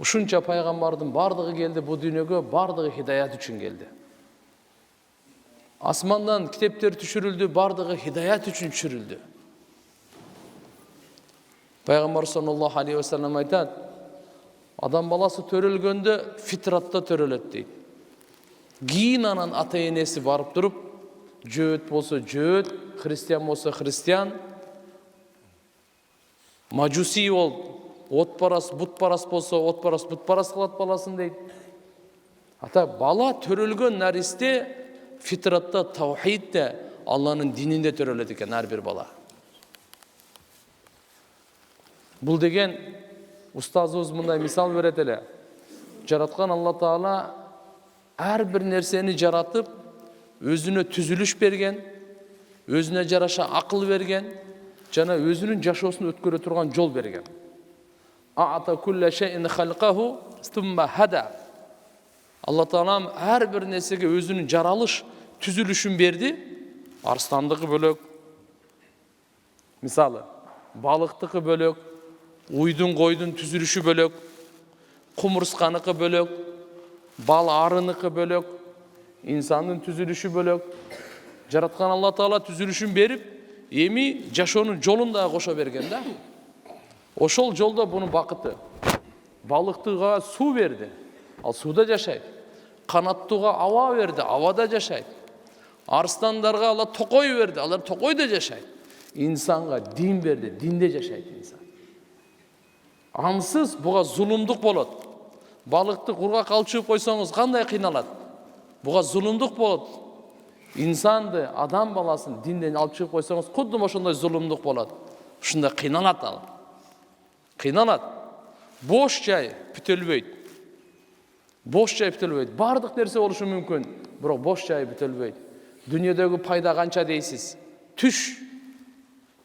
Ушунча пайгамбардын бардыгы келди бу дүйнөгө, бардыгы хидаят үчүн келди. Асмандан китептер түшүрүлдү, бардыгы хидаят үчүн түшүрүлдү. Пайгамбар саллаллаху алейхи ва саллям айтат: адам баласы төрөлгөндө фитратта төрөлөт дейт. Кийин анан ата энеси барып туруп, жөөт болсо жөөт, христиан болсо христиан, мажуси болуп, отпарас, бутпарас болсо отпарас, бутпарас кылат баласын дейт. Ата бала төрөлгөн наристе фитратта, таухидте, Алланын дининде төрөлөт экен ар бир бала. Бул деген устазыбыз мындай мисал берет эле. Жараткан Алла Таала ар бир нерсени жаратып, өзүнө түзүлүш берген, өзүнө жараша акыл берген, жана өзүнүн жашоосун өткөрө турган жол берген. Аата кулла шайин халкаху сумма хада. Алла Таалам ар бир нерсеге өзүнүн жаралыш түзүлүшүн берди. Арстандыкы бөлөк, мисалы, балыктыкы бөлөк, уйдун койдун түзүлүшү бөлөк, кумурсканыкы бөлөк, бал арыныкы бөлөк, инсандын түзүлүшү бөлөк. Жараткан Алла Таала түзүлүшүн берип, эми жашоонун жолун да кошо берген да. Ошол жолдо бунун бакыты. Балыктыга суу берди, ал сууда жашайт. Канаттууга аба берди, абада жашайт. Арстандарга Алла токой берди, алар токойдо жашайт. Инсанга дин берди, динде жашайт инсан. Ансыз буга зулумдук болот. Балыкты кургак алчып койсоңуз кандай кыйналат? Буга зулумдук болот. Инсанды, адам баласын динден алып чыгып койсоңуз, кудум ошондой зулумдук болот. Ушундай кыйналат ал. Кыйналат. Бош жай бүтөлбөйт. Бош жай бүтөлбөйт. Бардык нерсе болушу мүмкүн, бирок бош жай бүтөлбөйт. Дүйнөдөгү пайда канча дейсиз? Түш.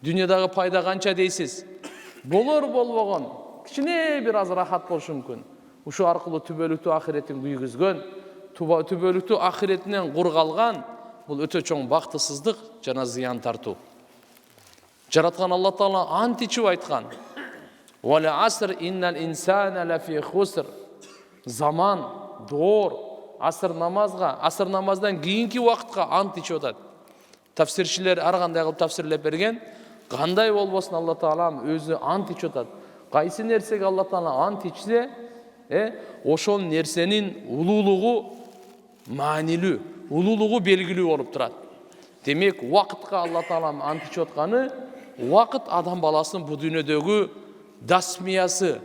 Дүйнөдөгү пайда канча дейсиз? Болор болбогон, кичине бир аз рахат болушу мүмкүн. Ушу аркылуу түбөлүктүү ахиреттин күйгүзгөн, түбөлүктүү ахиретинен кургалган, бул өтө чоң бактысыздык жана зыян тартуу. Жараткан Алла Таала ант ичип айткан: "Вал аср иннал инсана лафи хуср." Заман, доор, аср намаздан кийинки убакытка ант ичип атат. Тафсирчилер ар кандай кылып тафсирлеп берген. Кандай болбосун Алла Таалам өзү ант ичип атат. Кайсы нерсеге Алла Таала ант ичсе, ошол нерсенин улуулугу маанилүү, улуулугу белгилүү болуп турат. Демек, убакытка Алла Таалам ант ичип атканы, убакыт адам баласынын бу дүйнөдөгү дасмиясы,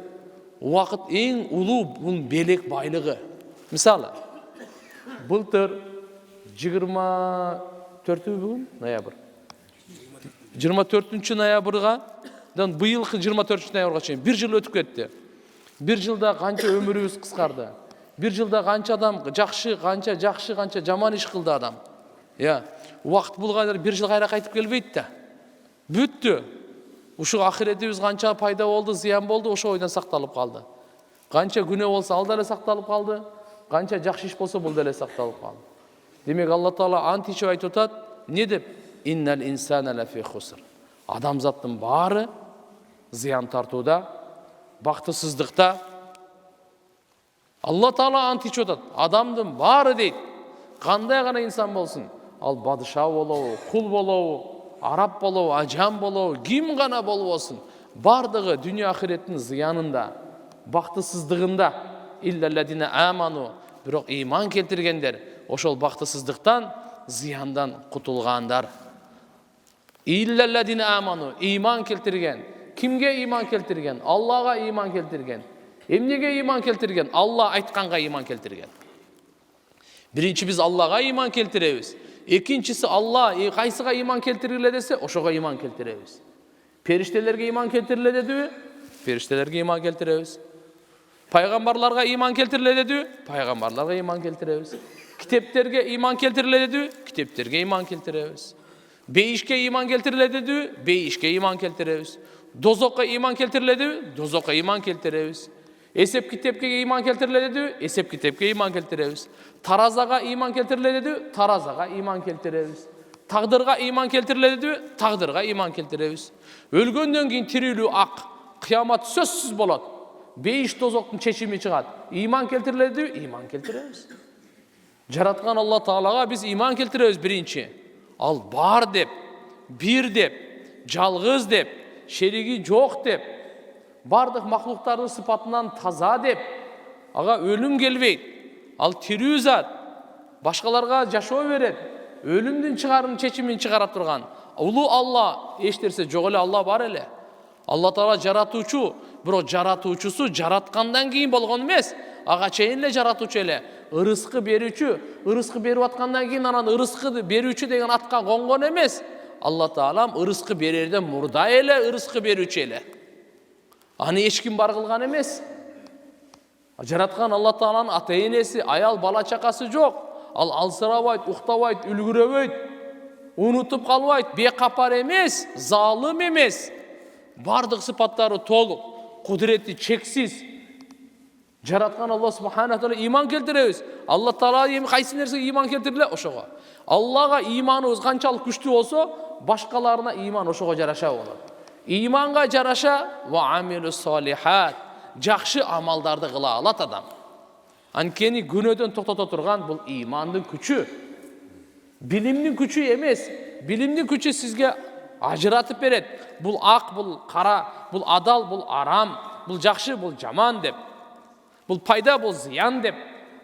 убакыт эң улуу бул белек байлыгы. Мисалы, былтыр 24 бүгүн ноябрь. 24 ноябрга быйылкы 24 ноябрга чейин бир жыл өтүп кетти. Бир жылда канча өмүрүбүз кыскарды. Бир жылда канча адам канча жаман иш кылды адам. Убакыт булгайдар бир жыл кайра кайтып келбейт да. Бүттү. Ушу ахиретибиз канча пайда болду, зыян болду, ошо ойдон сакталып калды. Канча күнөө болсо ал деле сакталып калды, канча жакшы иш болсо бул деле сакталып калды. Демек Алла Таала ант ичип айтып атат, не деп? Иннал инсана лафи хуср. Адамзаттын баары зыян тартууда, бактысыздыкта. Алла Таала ант ичип атат, адамдын баары дейт. Кандай гана инсан болсун, ал падыша болобу, кул болобу, араб болобу, ажам болобу, ким гана болбосун, бардыгы дүйнө ахиреттин зыянында, бактысыздыгында. Иллалладина аману, бирок ыйман келтиргендер ошол бактысыздыктан, зыяндан кутулгандар. Иллалладина аману, ыйман келтирген. Кимге ыйман келтирген? Аллага ыйман келтирген. Эмнеге ыйман келтирген? Алла айтканга ыйман келтирген. Биринчи биз Аллага ыйман келтиребиз. Экинчиси Алла кайсыга ыйман келтиргиле десе, ошого ыйман келтиребиз. Периштелерге ыйман келтириле дедиби? Периштелерге ыйман келтиребиз. Пайгамбарларга ыйман келтириле дедиби? Пайгамбарларга ыйман келтиребиз. Китептерге ыйман келтириле дедиби? Китептерге ыйман келтиребиз. Бейишке ыйман келтириле дедиби? Бейишке ыйман келтиребиз. Дозокко ыйман келтириле дедиби? Дозокко ыйман келтиребиз. Эсеп китепке ыйман келтириле дедиби? Эсеп китепке ыйман келтиребиз. Таразага ыйман келтириле дедиби? Таразага ыйман келтиребиз. Тагдырга ыйман келтириле дедиби? Тагдырга ыйман келтиребиз. Өлгөндөн кийин тирүүлүү ак, кыямат сөзсүз болот. 5 тозоктун чечими чыгат. Иман келтирилеби? Иман келтиребиз. Жараткан Алла Таалага биз иман келтиребиз биринчи. Ал бар деп, бир деп, жалгыз деп, шериги жок деп, бардык махлуктардын сыпатынан таза деп, ага өлүм келбейт. Ал тирүү зат, башкаларга жашоо берет. Өлүмдүн чыгарым чечимин чыгара турган улуу Алла, эч нерсе жок эле Алла бар эле. Алла Таала жаратуучу, бирок жаратуучусу жараткандан кийин болгон эмес. Ага чейин эле жаратуучу эле. Ырыскы берүүчү, ырыскы берип аткандан кийин анан ырыскы берүүчү деген атка конгон эмес. Алла Таалам ырыскы берерден мурда эле ырыскы берүүчү эле. Аны эч ким бар кылган эмес. Жараткан Алла Тааланын ата-энеси, аял бала чакасы жок. Ал алсырабайт, уктабайт, үлгүрөбөйт, унутуп калбайт, бекапар эмес, залым эмес. Бардык сыпаттары толук, кудурети чексиз. Жараткан Алла Субхана Таала иман келтиребиз. Алла Таала эми кайсы нерсеге иман келтириле? Ошого. Аллага иманыбыз канчалык күчтүү болсо, башкаларына иман ошого жараша болот. Иманга жараша ва амилус солихат. Жакшы амалдарды кыла алат адам. Анткени күнөөдөн токтото турган бул имандын күчү. Билимдин күчү эмес. Билимдин күчү сизге ажыратып берет. Бул ак, бул кара, бул адал, бул арам, бул жакшы, бул жаман деп. Бул пайда, бул зыян деп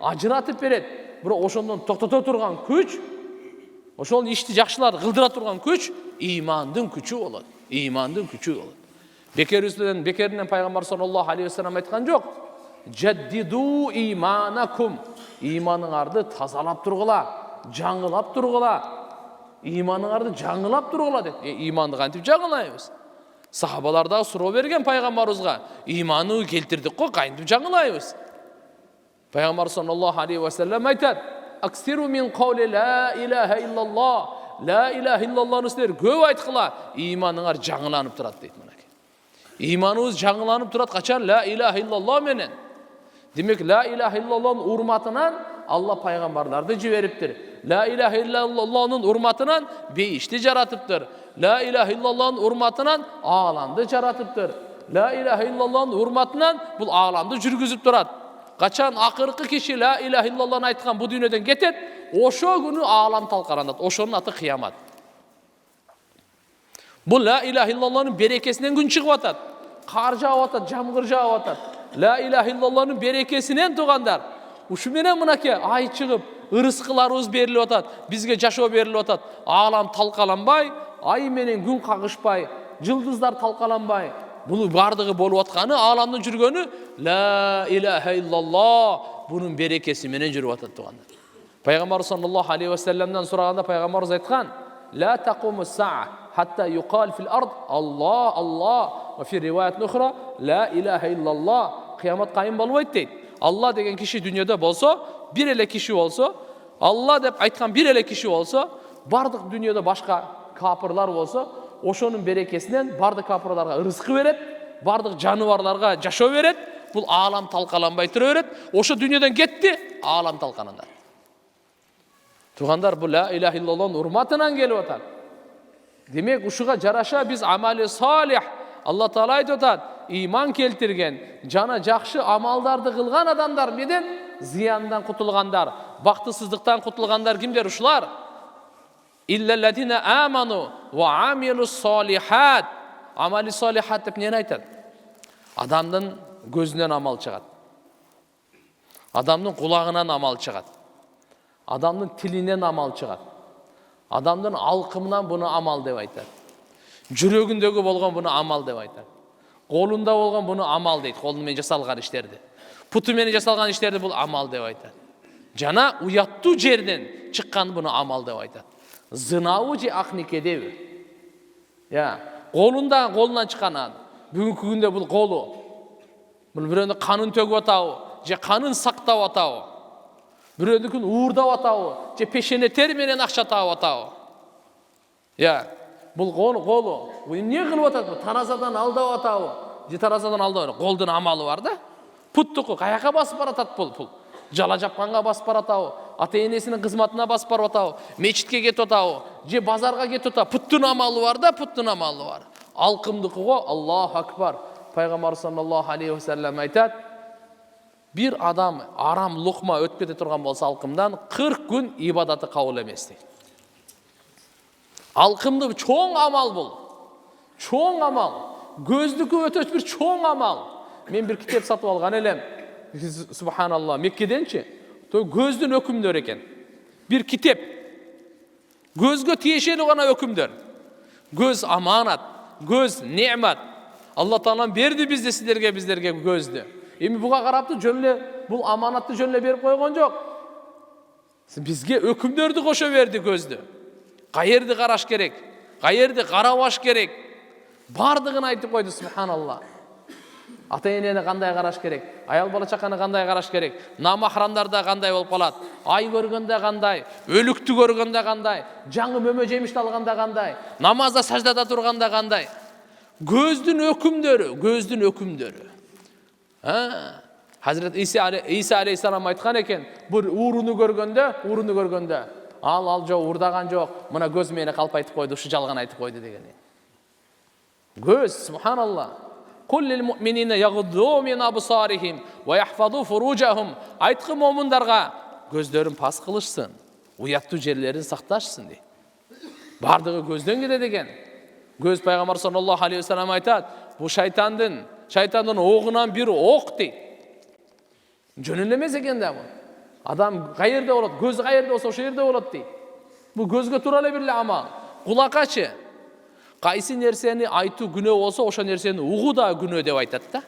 ажыратып берет. Бирок ошондон токтото турган күч, ошол ишти жакшыларды кылдыра турган күч имандын күчү болот. Имандын күчү болот. Бекеринен пайгамбар саллаллаху алейхи ва саллям айткан жок. Жаддиду иманакум. Иманыңарды тазалап тургула, жаңылап тургула. Иманыңарды жаңылап тургула деп. Иманды кантип жаңылайбыз? Сахабалар да суроо берген пайгамбарыбызга. Иманы келтирдик го, кантип жаңылайбыз? Пайгамбар саллаллаху алейхи ва саллям айтат: "Аксиру мин каули ла илаха иллаллах". Ла илаха иллаллахны силер көп айткыла, иманыңар жаңыланып турат дейт мынакей. Иманыбыз жаңыланып турат качан? Ла илаха иллаллах менен. Демек, ла илаха иллаллахнын урматынан Алла пайгамбарларды жибериптир. Ла илаха иллаллахнын урматынан бейишти жаратыптыр. Ла илаха иллаллахнын урматынан ааламды жаратыптыр. Ла илаха иллаллахнын урматынан бул ааламды жүргүзүп турат. Качан акыркы киши ла илаха иллаллахны айткан бу дүйнөдөн кетет, ошо күнү аалам талкаранат. Ошонун аты кыямат. Бул ла илаха иллаллахнын берекесинен күн чыгып атат. Кар жаап атат, жамгыр жаап атат. Ла илаха иллаллахнын берекесинен тугандар. Ушу менен мынакей ай чыгып, ырыскыларыбыз берилип атат, бизге жашоо берилип атат. Аалам талкаланбай, ай менен күн кагышпай, жылдыздар талкаланбай. Буну бардыгы болуп атканы, ааламдын жүргөнү ла илаха иллаллах бунун берекеси менен жүрүп атат тугандар. Пайгамбар саллаллаху алейхи ва салламдан сураганда пайгамбарыбыз айткан: "Ла тaqumу саа хатта юқал фил ард Аллах Аллах ва фи риваят ухра ла илаха иллаллах". Кыямат кайым болбойт дейт. Алла деген киши дүйнөдө болсо, бир эле киши болсо, Алла деп айткан бир эле киши болсо, бардык дүйнөдө башка капырлар болсо, ошонун берекесинен бардык капырларга ырыскы берет, бардык жаныбарларга жашоо берет, бул аалам талкаланбай тура берет. Ошо дүйнөдөн кетти, аалам талканандар. Тугандар, бул ла илаха иллаллахнын урматынан келип атат. Демек, ушуга жараша биз амали салих, Алла Таала айтып атат, иман келтирген, жана жакшы амалдарды кылган адамдар менен зыяндан кутулгандар, бактысыздыктан кутулгандар кимдер ушулар? Иллаллазина аману ва амилус солихат. Амали солихат деп эмне айтат? Адамдын көзүнөн амал чыгат. Адамдын кулагынан амал чыгат. Адамдын тилинен амал чыгат. Адамдын алкымынан буну амал деп айтат. Жүрөгүндөгү болгон буну амал деп айтат. Колунда болгон буну амал дейт, колу менен жасалган иштерди. Путу менен жасалган иштерди бул амал деп айтат. Жана уяттуу жерден чыккан буну амал деп айтат. Зынабы же акникедеби? Колунан чыккан. Бүгүнкү күндө бул колу. Бул бирөөнү канын төгүп атабы, же канын сактап атабы? Бирөөнүкүн уурдап атабы, же пешене тер менен акча таап атабы? Бул колу. Бул эмне кылып атат? Таразадан алдап атабы? Же таразадан алдап? Колдун амалы бар да. Путтуку каяка басып баратат бул? Жала жапканга басып баратабы? Ата-энесинин кызматына басып барып атабы? Мечитке кетип атабы? Же базарга кетип атабы? Путтун амалы бар да, путтун амалы бар. Алкымдыкы го, Аллаху акбар. Пайғамбар саллаллаху алейхи ва саллям айтады, bir адам арам лұқма өтіп кете тұрған болса алқымдан 40 күн ибадаты қабыл емес дейді. Алқымды чоң амал бұл. Чоң амал. Көздікі өтөт бір чоң амал. Мен бір кітап сатып алған елем. Субханалла, Меккеденші. Көздің өкімдер екен. Bir kitap. Gözge tiyişeli ona hükümdür. Göz amanat, göz nimet. Allah Teala verdi bizlerge gözdü. Emi buğa qaraptı jönle bul amanatты jönle berip koygan jok. Bizge hükümdörді koşa verdi gözdü. Qayerdi qaraş gerek, qayerdi qarabaş gerek. Bardığını aytıp koydu subhanallah. Ата-енені қандай қараш керек, аял бала чақаны қандай қараш керек, намахрамдарда қандай болып қалады, ай көргенде қандай, өлікті көргенде қандай, жаңы мөмө жемішті алғанда қандай, намазда саждада тұрғанда қандай. Көздің өкімдері. Hazret İsa aleyhisselam айтқан екен, бір уруны көргенде, ал жо урдаған жоқ, мына көз мені қалпайтып қойды, ұшы жалған айтып қойды деген. Көз, subhanallah. Kul lil mu'minina yaghuddu min absarihim ve yahfazu furujahum. Айтқы момындарға көздерін пас қылышсын, ұятты жерлерін сақташсын дейді. Бардығы көзден келеді деген. Көз Пайғамбар саллаллаху алейхи ва саллям айтады, бұл шайтанның оғынан бір оқ дейді. Жөнін емес екен де бұл. Адам қайерде болады, көзі қайерде болса, ошо жерде болады дейді. Бұл көзге туралы бірлі амал. Құлақачы. Qaysi nerseni айту günö olsa oşa nerseni uğu da günö деп айтады да.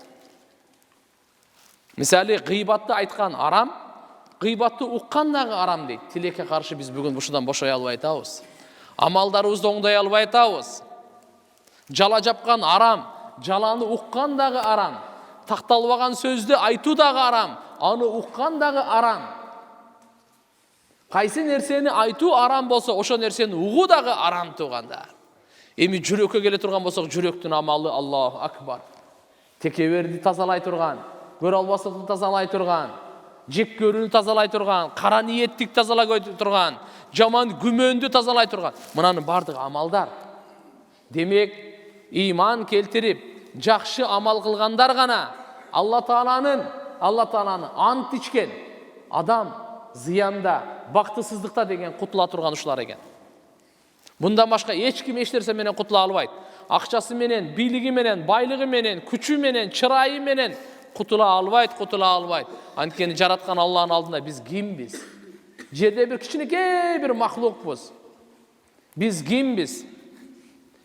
Misali gıybatты айтқан арам, gıybatты uqqan дағы арам дейді. Tiлекке қаршы біз бүгін бұшыдан бошай албай атабыз. Амалдарыбызды оңдай албай атабыз. Жала жапқан арам, жаланы уqqan дағы арам. Тақталбаған сөзді айту дағы арам, аны uqqan дағы арам. Qaysi nerseni айту арам болса, ошо нерсени угу дағы арам туғанда. Еми жүрекке келе тұрған болсақ, жүректің амалы Аллаху акбар. Текеберді тазалай тұрған, көр албастықты тазалай тұрған, жек көріні тазалай тұрған, қара ниеттік тазалай тұрған, жаман күмөнді тазалай тұрған. Мұнаның бардығы амалдар. Демек, иман келтіріп, жақшы амал қылғандар ғана Алла Тааланы ант ичкен адам зиянда, бақтысыздықта деген құтыла тұрған ұшылар екен. Bundan başka ешкім ештерсе менен құтыла албайды. Ақшасы менен, билігі менен, байлығы менен, күчі менен, чырайы менен құтыла албайды. Анткени жаратқан Аллахның алдында біз кимбиз? Жерде бір кичинекей бір махлукпуз. Біз кимбиз?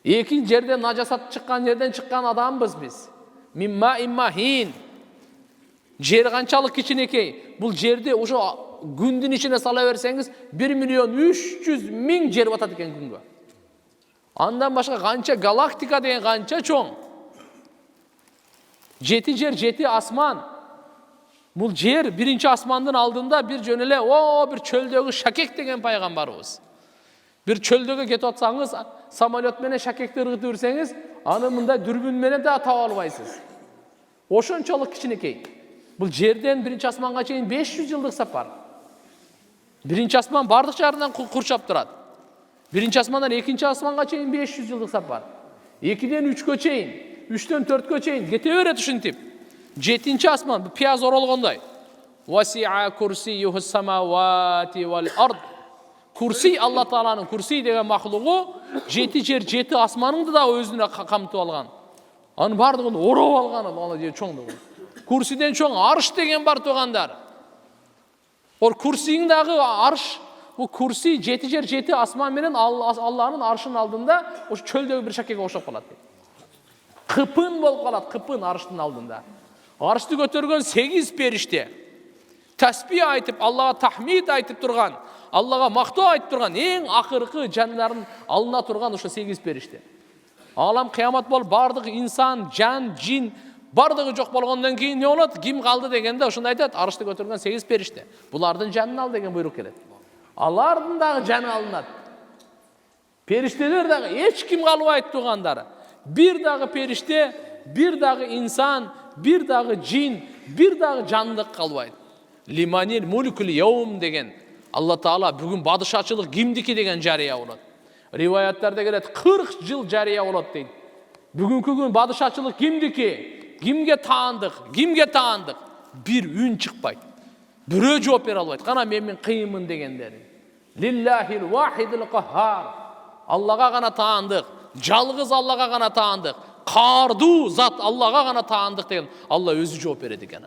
Эки жерден нажасат чыккан жерден чыккан адамбыз біз. Мимма иммахин. Жер канчалык кичинекей. Бұл жерде ошо күндүн ичине сала берсеңиз 1.300.000 жер батат экен күнгө. Андан башка канча галактика деген канча чоң. 7 жер, 7 асман. Бул жер биринчи асмандын алдында бир жөн эле бир чөлдөгү шакек деген пайгамбарыбыз. Бир чөлдөгө кетип атсаңыз, самолет менен шакекти ыргытып берсеңиз, аны мындай дүрбүн менен да таба албайсыз. Ошончолук кичинекей. Бул жерден биринчи асманга чейин 500 жылдык сапар. Биринчи асман бардык жарынан курчап турат. Биринчи асмандан экинчи асманга чейин 500 жылдык сапар. 2ден 3кө чейин, 3ден 4кө чейин кете берет ушинтип. 7-нчи асман пияз оролгондой. Васи'a курсиюхус самавати вал ард. Курси Алла Тааланын курси деген махлугу 7 жер 7 асманыңды да өзүнө камтып алган. Анын бардыгын ороп алган, аны же чоңдугу. Курсиден чоң арш деген бар туғандар. Курсиң дағы арш, бұл курси 7 жер 7 асман менен Аллахның аршының алдында ош чөлдегі бір шакеге ошоп қалады. Қыпын болып қалады, қыпын арштың алдында. Аршты көтөргөн 8 периште. Тәсбih айтып, Аллаға тахмид айтып тұрған, Аллаға мақтау айтып тұрған, ең ақырқы жаннарын алына тұрған ошо 8 периште. Алам қиямат бол, бардық инсан, жан, жин, бардығы жоқ болғандан кейін не болады? Ким қалды дегенде ошондо айтат, арышты көтөргөн 8 периште. Булардын жанын ал деген буйрук келет. Алардын дагы жаны алынат. Периштелер дагы эч ким калбайт тугандары. Бир дагы периште, бир дагы инсан, бир дагы жин, бир дагы жандык калбайт. Лиманил мулкул яум деген Алла Таала бүгүн бадышачылык кимдики деген жарыя болот. Риваяттарда келет 40 жыл жарыя болот дейт. Бүгүнкү күн бадышачылык кимдики? кимге таандык? Бир үн чыкпайт. Бирөө жооп бере албайт. Кана мен кыйынмын дегендери. Лиллахил вахидил каххар. Аллага гана таандык. Жалгыз Аллага гана таандык. Каардуу зат Аллага гана таандык деген Алла өзү жооп берет экен.